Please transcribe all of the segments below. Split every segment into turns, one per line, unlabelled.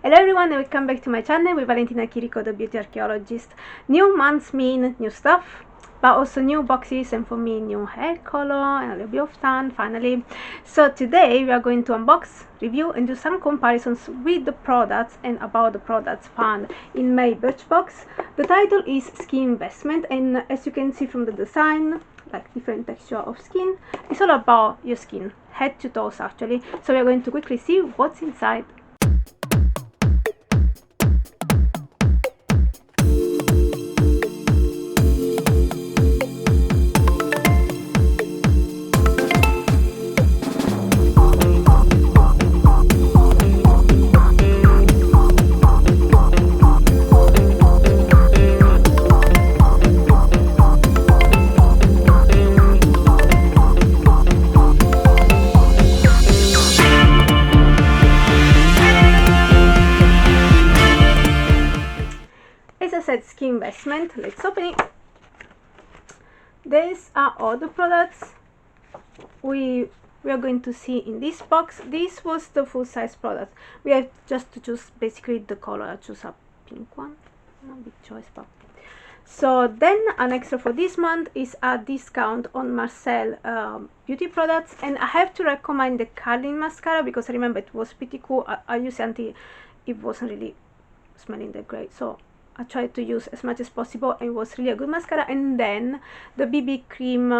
Hello everyone and welcome back to my channel with Valentina Kiko, the beauty archaeologist. New months mean new stuff, but also new boxes, and for me new hair color and a little bit of tan finally. So today we are going to unbox, review and do some comparisons with the products and about the products found in my Birchbox. The title is Skin Vestment, and as you can see from the design, like different texture of skin, it's all about your skin, head to toes actually. So we are going to quickly see what's inside. As I said, Skin Vestment. Let's open it. These are all the products we are going to see in this box. This was the full size product. We have just to choose basically the color. I choose a pink one. No big choice, but so then an extra for this month is a discount on Marcel beauty products, and I have to recommend the curling mascara because I remember it was pretty cool. I used it until it wasn't really smelling that great, so I tried to use as much as possible, and it was really a good mascara. And then the BB cream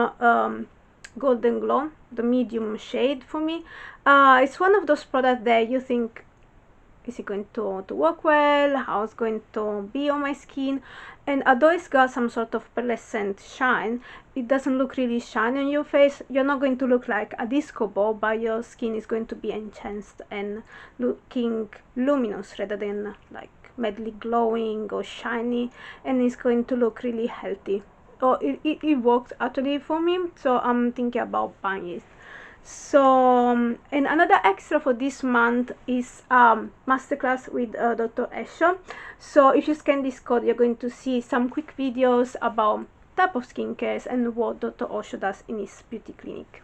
Golden Glow, the medium shade for me. It's one of those products that you think, is it going to work well, how it's going to be on my skin, and although it's got some sort of pearlescent shine, it doesn't look really shiny on your face. You're not going to look like a disco ball, but your skin is going to be enhanced and looking luminous rather than like madly glowing or shiny, and it's going to look really healthy. It works actually for me, so I'm thinking about buying it. So and another extra for this month is masterclass with Dr. ARCHAEO. So if you scan this code, you're going to see some quick videos about type of skincare and what Dr. ARCHAEO does in his beauty clinic.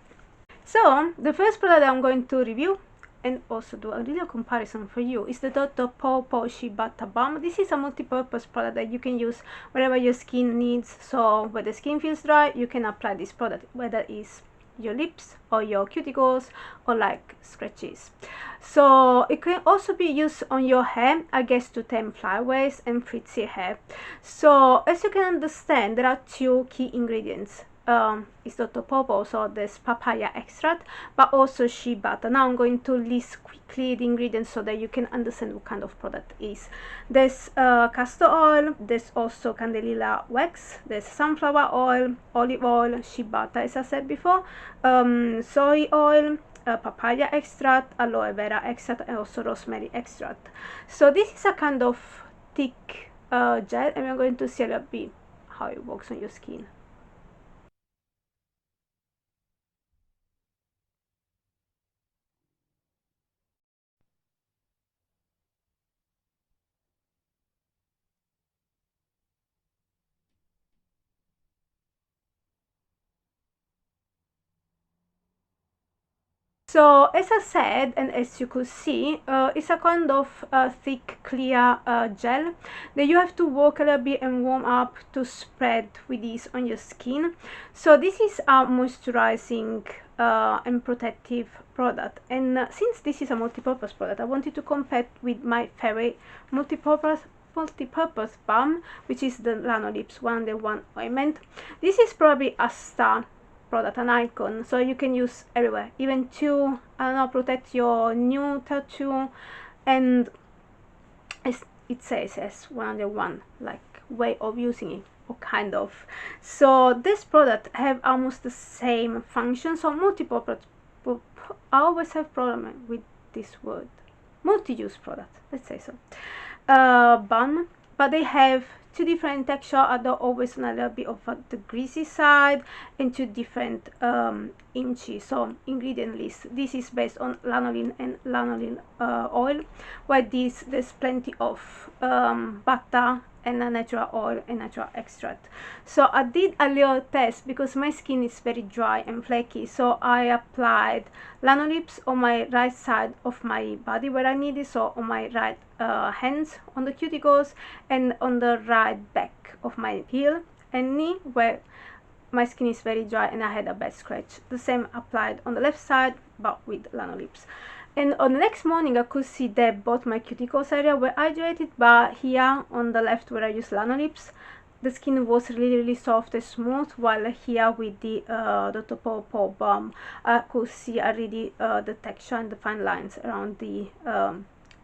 So the first product I'm going to review and also do a little comparison for you is the Dr.PawPaw Shea Butter Balm. This is a multi-purpose product that you can use wherever your skin needs. So when the skin feels dry, you can apply this product, whether it's your lips or your cuticles or like scratches. So it can also be used on your hair, I guess, to tame flyaways and frizzy hair. So as you can understand, there are two key ingredients. It's Dr.PawPaw, so there's papaya extract, but also shea butter. Now I'm going to list quickly the ingredients so that you can understand what kind of product it is. There's castor oil, there's also candelilla wax, there's sunflower oil, olive oil, shea butter as I said before, soy oil, papaya extract, aloe vera extract, and also rosemary extract. So this is a kind of thick gel, and we're going to see a little bit how it works on your skin. So as I said, and as you could see, it's a kind of thick clear gel that you have to work a little bit and warm up to spread with this on your skin. So this is a moisturizing and protective product, and since this is a multi-purpose product, I wanted to compare it with my favorite multi-purpose balm, which is the Lanolips 101 ointment. This is probably a star product, an icon, so you can use everywhere, even to, I don't know, protect your new tattoo, and it says as 101 like way of using it, or kind of. So this product have almost the same function, so multi-purpose. I always have problem with this word, multi-use product, let's say so. Balm, but they have two different texture, although always on a little bit of the greasy side, and two different inches. So ingredient list, this is based on lanolin and lanolin oil, while there's plenty of butter and a natural oil and natural extract. So I did a little test because my skin is very dry and flaky, so I applied lanolips on my right side of my body where I needed, so on my right hands on the cuticles and on the right back of my heel and knee where my skin is very dry and I had a bad scratch. The same applied on the left side but with lanolips. And on the next morning I could see that both my cuticles area were hydrated, but here on the left where I used lanolips, the skin was really soft and smooth, while here with the Dr.PawPaw balm I could see already the texture and the fine lines around the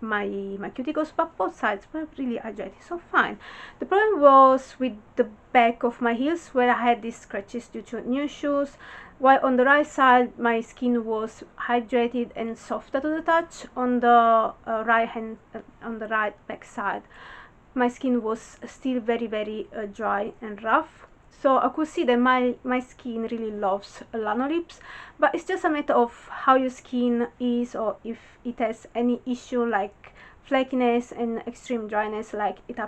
my cuticles, but both sides were really hydrated, so fine. The problem was with the back of my heels where I had these scratches due to new shoes, while on the right side my skin was hydrated and softer to the touch. On the on the right back side my skin was still very dry and rough. So I could see that my skin really loves lanolips, but it's just a matter of how your skin is, or if it has any issue like flakiness and extreme dryness, like it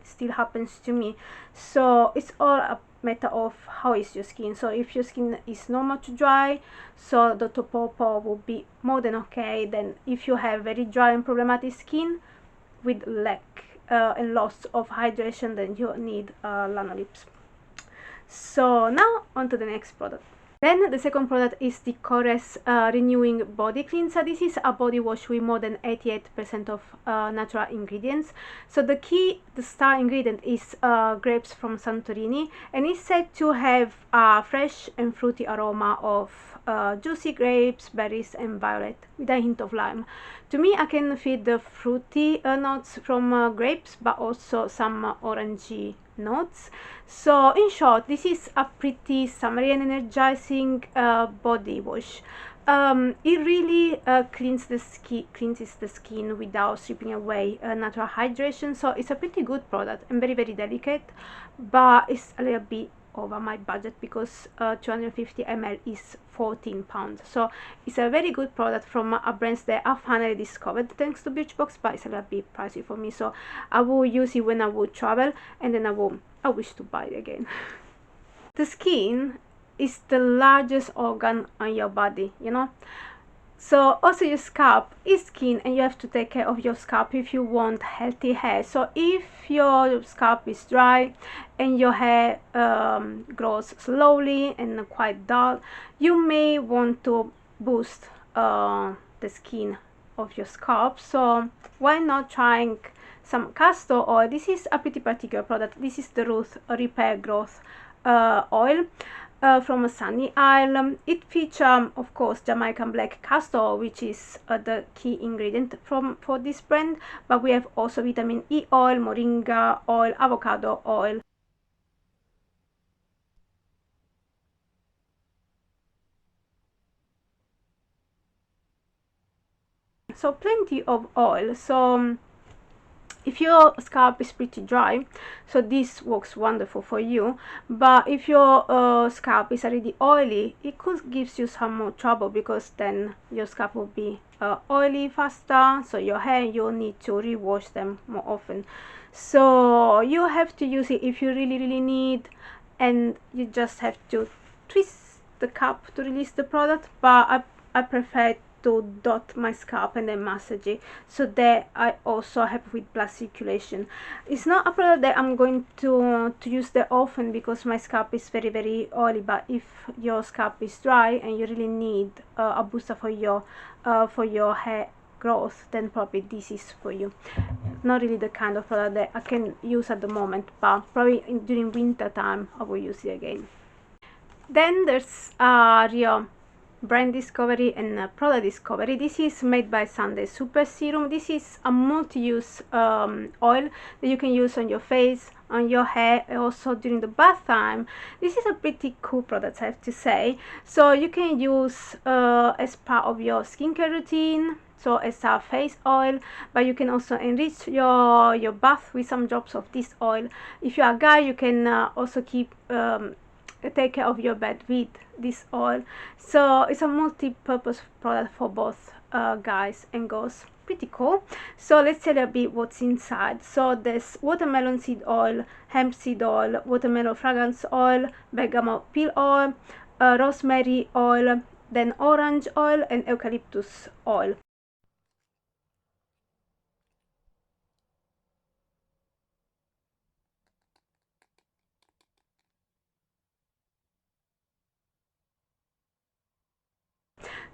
still happens to me. So it's all a matter of how is your skin. So if your skin is normal to dry, so Dr.PawPaw will be more than okay. Then if you have very dry and problematic skin with lack and loss of hydration, then you need lanolips. So now on to the next product. Then the second product is the Korres Renewing Body Cleanser. This is a body wash with more than 88% of natural ingredients. So the star ingredient is grapes from Santorini, and it's said to have a fresh and fruity aroma of juicy grapes, berries and violet with a hint of lime. To me, I can feel the fruity notes from grapes, but also some orangey notes. So in short, this is a pretty summery and energizing body wash. It really cleanses the skin without stripping away natural hydration. So it's a pretty good product and very delicate, but it's a little bit over my budget because 250 ml is £14. So it's a very good product from a brand that I finally discovered thanks to Birchbox, but it's a little bit pricey for me, so I will use it when I will travel, and then I wish to buy it again. The skin is the largest organ on your body, you know. So also your scalp is skin, and you have to take care of your scalp if you want healthy hair. So if your scalp is dry and your hair grows slowly and quite dull, you may want to boost the skin of your scalp. So why not trying some castor oil? This is a pretty particular product. This is the Ruth Repair Growth oil. From a sunny isle. It features, of course, Jamaican black castor oil, which is the key ingredient for this brand, but we have also vitamin E oil, moringa oil, avocado oil. So plenty of oil. So if your scalp is pretty dry, so this works wonderful for you. But if your scalp is already oily, it could give you some more trouble, because then your scalp will be oily faster, so your hair, you'll need to rewash them more often. So you have to use it if you really need, and you just have to twist the cap to release the product. But I prefer to dot my scalp and then massage it, so that I also have with blood circulation. It's not a product that I'm going to use that often because my scalp is very oily, but if your scalp is dry and you really need a booster for your hair growth, then probably this is for you. Not really the kind of product that I can use at the moment, but probably during winter time I will use it again. Then there's ARCHAEO brand discovery and product discovery. This is madebySunday Super Serum. This is a multi-use oil that you can use on your face, on your hair, and also during the bath time. This is a pretty cool product, I have to say. So you can use as part of your skincare routine, so as a face oil, but you can also enrich your bath with some drops of this oil. If you are a guy, you can also take care of your bed with this oil. So it's a multi-purpose product for both guys and girls. pretty cool. So let's see a little bit what's inside. So there's watermelon seed oil, hemp seed oil, watermelon fragrance oil, bergamot peel oil, rosemary oil, then orange oil, and eucalyptus oil.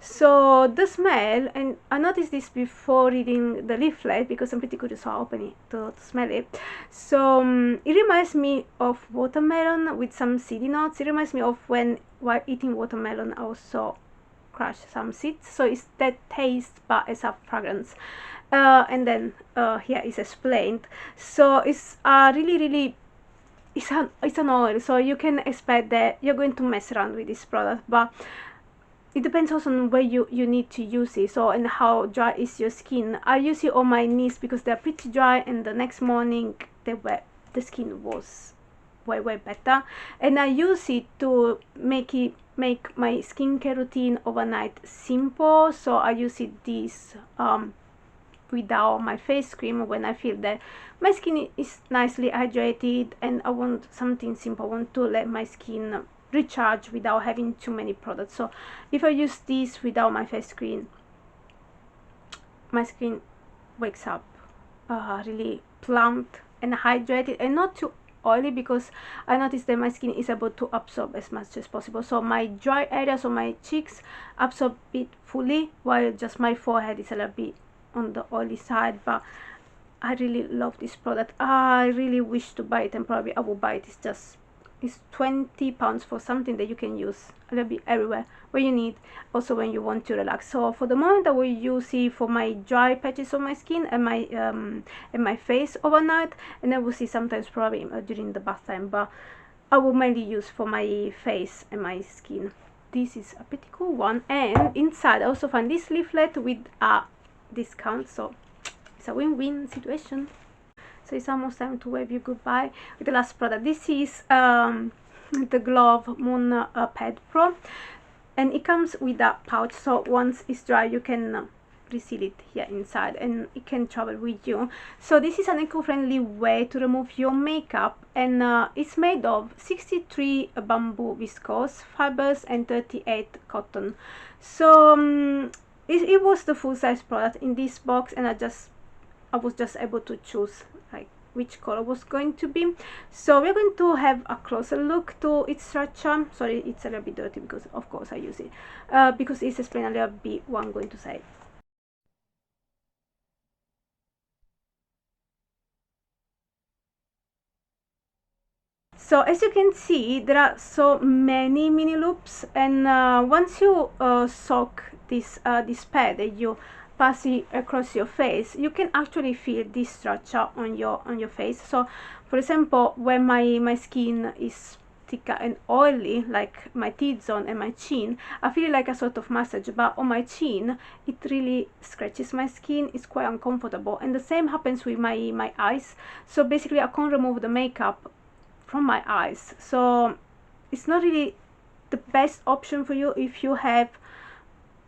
So the smell, and I noticed this before reading the leaflet because I'm pretty curious, so I open it to smell it. So it reminds me of watermelon with some seedy notes. It reminds me of when while eating watermelon I also crush some seeds, so it's that taste but as a fragrance. And then here is explained. So it's really it's an oil, so you can expect that you're going to mess around with this product, but it depends also on where you need to use it, so and how dry is your skin. I use it on my knees because they're pretty dry, and the next morning the skin was way better, and I use it to make my skincare routine overnight simple. So I use this without my face cream when I feel that my skin is nicely hydrated and I want something simple. I want to let my skin recharge without having too many products. So if I use this without my face cream, my skin wakes up really plump and hydrated and not too oily, because I noticed that my skin is able to absorb as much as possible. So my dry areas on my cheeks absorb it fully, while just my forehead is a little bit on the oily side. But I really love this product. I really wish to buy it, and probably I will buy it. It's £20 for something that you can use a little bit everywhere where you need, also when you want to relax. So for the moment I will use it for my dry patches on my skin and my face overnight, and I will see sometimes probably during the bath time, but I will mainly use for my face and my skin. This is a pretty cool one, and inside I also find this leaflet with a discount, so it's a win-win situation. So it's almost time to wave you goodbye with the last product. This is the Glov Moon Pad Pro, and it comes with a pouch, so once it's dry you can reseal it here inside and it can travel with you. So this is an eco-friendly way to remove your makeup, and it's made of 63 bamboo viscose fibers and 38 cotton. So it was the full-size product in this box, and I was just able to choose like which color was going to be. So we're going to have a closer look to its structure. Sorry, it's a little bit dirty because of course I use it because it's explained a little bit what I'm going to say. So as you can see, there are so many mini loops, and once you soak this pad and you pass it across your face, you can actually feel this structure on your face. So for example, when my skin is thicker and oily, like my T-zone and my chin, I feel like a sort of massage, but on my chin it really scratches my skin. It's quite uncomfortable, and the same happens with my eyes. So basically I can't remove the makeup from my eyes, so it's not really the best option for you if you have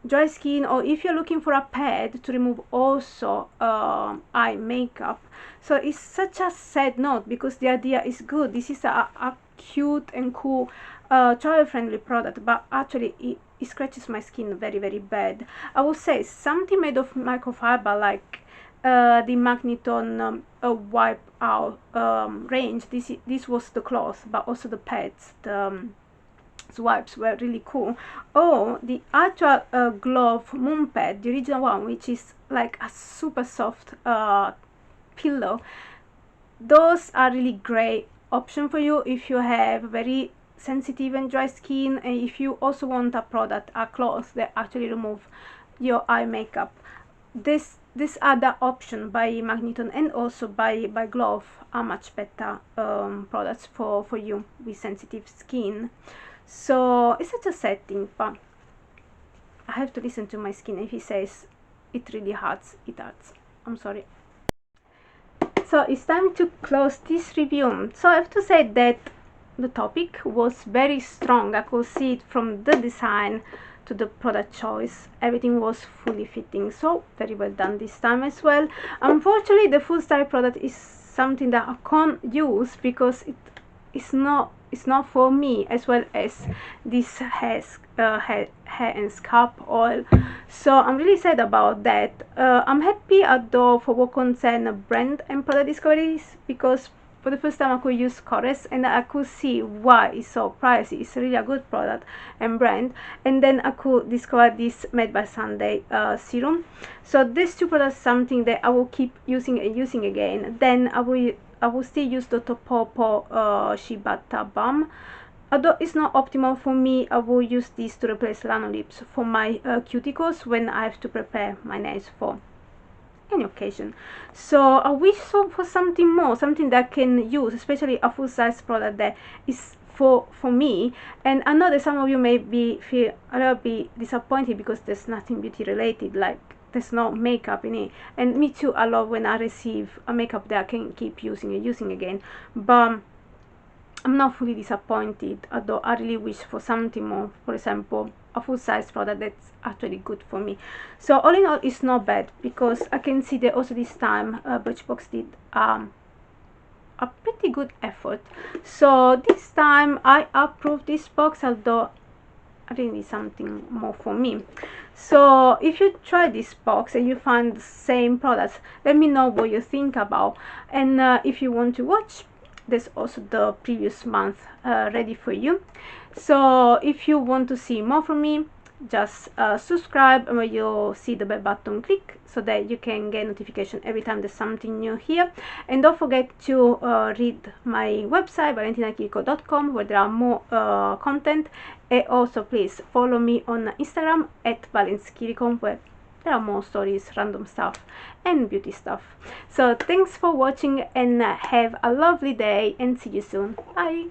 dry skin, or if you're looking for a pad to remove also eye makeup. So it's such a sad note because the idea is good. This is a cute and cool travel friendly product, but actually it scratches my skin very bad. I would say something made of microfiber like the Magneton wipe out range. This was the cloth, but also the pads, the swipes were really cool. Or the actual Glov Moon Pad, the original one, which is like a super soft pillow. Those are really great option for you if you have very sensitive and dry skin, and if you also want a product, a cloth that actually remove your eye makeup. This other option by Magneton and also by Glov are much better products for you with sensitive skin. So it's such a sad thing, but I have to listen to my skin. If he says it really hurts, it hurts. I'm sorry. So it's time to close this review. So I have to say that the topic was very strong. I could see it from the design to the product choice. Everything was fully fitting, so very well done this time as well. Unfortunately, the full style product is something that I can't use because it's not for me, as well as this hair and scalp oil, so I'm really sad about that. I'm happy though for what concern brand and product discoveries, because for the first time I could use Korres and I could see why it's so pricey. It's really a good product and brand. And then I could discover this madebySunday serum. So these two products, something that I will keep using and using again. Then I will still use Dr.PawPaw Shea Butter Balm. Although it's not optimal for me, I will use this to replace Lanolips for my cuticles when I have to prepare my nails for any occasion. So I wish for something more, something that I can use, especially a full size product that is for me. And I know that some of you may feel a little bit disappointed because there's nothing beauty related, like there's no makeup in it. And me too, I love when I receive a makeup that I can keep using and using again. But I'm not fully disappointed, although I really wish for something more. For example, a full size product that's actually good for me. So all in all, it's not bad, because I can see that also this time Birchbox did a pretty good effort. So this time I approve this box, although I really need something more for me. So if you try this box and you find the same products, let me know what you think about. And if you want to watch, there's also the previous month ready for you. So if you want to see more from me, just subscribe, and when you see the bell button, click so that you can get notification every time there's something new here. And don't forget to read my website valentinakiko.com, where there are more content. And also please follow me on Instagram at valenskirikon, where there are more stories, random stuff and beauty stuff. So thanks for watching, and have a lovely day, and see you soon. Bye.